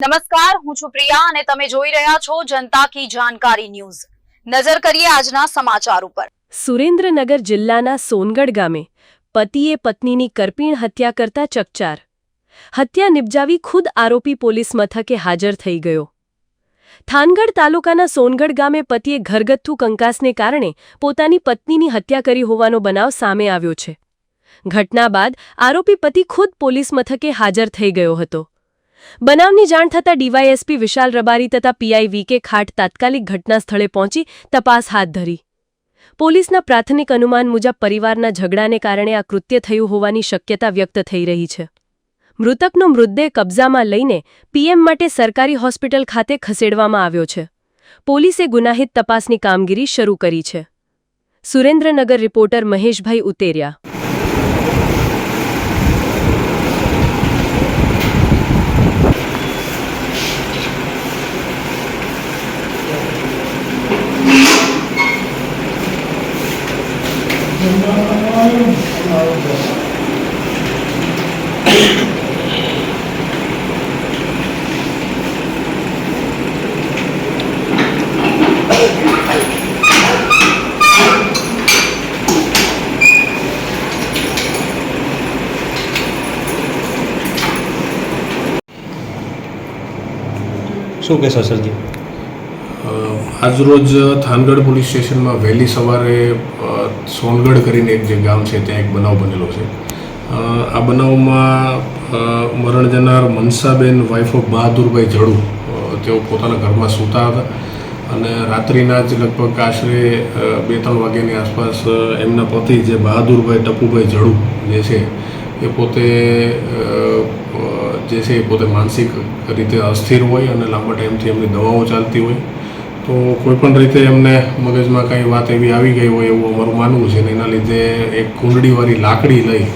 નમસ્કાર, હું છું પ્રિયા અને તમે જોઈ રહ્યા છો જનતા કી જાણકારી ન્યૂઝ। નજર કરીએ આજના સમાચાર ઉપર। સુરેન્દ્રનગર જિલ્લાના સોનગઢ ગામે પતિએ પત્નીની કરપીણ હત્યા કરતા ચકચાર। હત્યા નિપજાવી ખુદ આરોપી પોલીસ મથકે હાજર થઈ ગયો। થાનગઢ તાલુકાના સોનગઢ ગામે પતિએ ઘરગથ્થુ કંકાસને કારણે પોતાની પત્નીની હત્યા કરી હોવાનો બનાવ સામે આવ્યો છે। ઘટના બાદ આરોપી પતિ ખુદ પોલીસ મથકે હાજર થઈ ગયો હતો। બનાવની જાણ થતાં ડીવાયએસપી વિશાલ રબારી તથા પીઆઈ વીકે ખાટ તાત્કાલિક ઘટના સ્થળે પહોંચી તપાસ હાથ ધરી। પોલીસના પ્રાથમિક અનુમાન મુજબ પરિવારના ઝઘડાને કારણે આ કૃત્ય થયું હોવાની શક્યતા વ્યક્ત થઈ રહી છે। મૃતકનો મૃતદેહ કબજામાં લઈને પીએમ માટે સરકારી હોસ્પિટલ ખાતે ખસેડવામાં આવ્યો છે। પોલીસે ગુનાહિત તપાસની કામગીરી શરૂ કરી છે। સુરેન્દ્રનગર રિપોર્ટર મહેશભાઈ ઉતેરિયા। શું કહેશો સરજી? આજરોજ થાનગઢ પોલીસ સ્ટેશનમાં વહેલી સવારે સોનગઢ કરીને એક જે ગામ છે ત્યાં એક બનાવ બનેલો છે। આ બનાવમાં મરણ જનાર મનસાબેન વાઇફ ઓફ બહાદુરભાઈ જડુ તેઓ પોતાના ઘરમાં સૂતા હતા અને રાત્રિના જ લગભગ આશરે 2-3 વાગ્યાની આસપાસ એમના પતિ જે બહાદુરભાઈ ટપુભાઈ જડુ જે છે એ પોતે માનસિક રીતે અસ્થિર હોય અને લાંબા ટાઈમથી એમની દવાઓ ચાલતી હોય, તો કોઈપણ રીતે એમને મગજમાં કંઈ વાત એવી આવી ગઈ હોય એવું અમારું માનવું છે ને એના લીધે એક કુંડળીવાળી લાકડી લઈ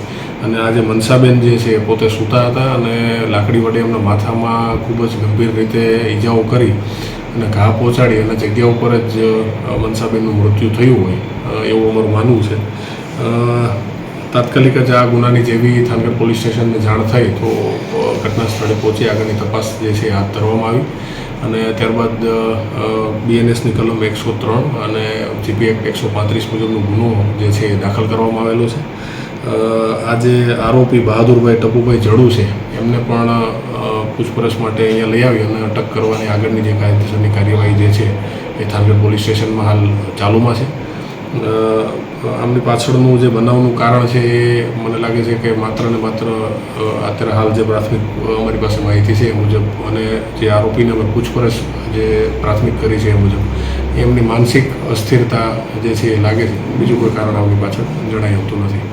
અને આજે મનસાબેન જે છે એ પોતે સૂતા હતા અને લાકડી વડે એમના માથામાં ખૂબ જ ગંભીર રીતે ઈજાઓ કરી અને ઘા પહોંચાડી અને જગ્યા ઉપર જ મનસાબેનનું મૃત્યુ થયું હોય એવું અમારું માનવું છે। તાત્કાલિક જ આ ગુનાની જેવી થાનગઢ પોલીસ સ્ટેશનને જાણ થઈ તો ઘટના સ્થળે પહોંચી આગળની તપાસ જે છે હાથ ધરવામાં આવી અને ત્યારબાદ બીએનએસની કલમ 103 અને જીપી એક્ટ 135 મુજબનો ગુનો જે છે એ દાખલ કરવામાં આવેલો છે। આજે આરોપી બહાદુરભાઈ ટપુભાઈ જડુ છે એમને પણ પૂછપરછ માટે અહીંયા લઈ આવી અને અટક કરવાની આગળની જે કાયદેસરની કાર્યવાહી જે છે એ થાનગઢ પોલીસ સ્ટેશનમાં હાલ ચાલુમાં છે। આમની પાછળનું જે બનાવનું કારણ છે એ મને લાગે છે કે માત્ર ને માત્ર અત્યારે હાલ જે પ્રાથમિક અમારી પાસે માહિતી છે એ મુજબ અને જે આરોપીને અમે પૂછપરછ જે પ્રાથમિક કરી છે એ મુજબ એમની માનસિક અસ્થિરતા જે છે એ લાગે છે, બીજું કોઈ કારણ આમની પાછળ જણાઈ આવતું નથી।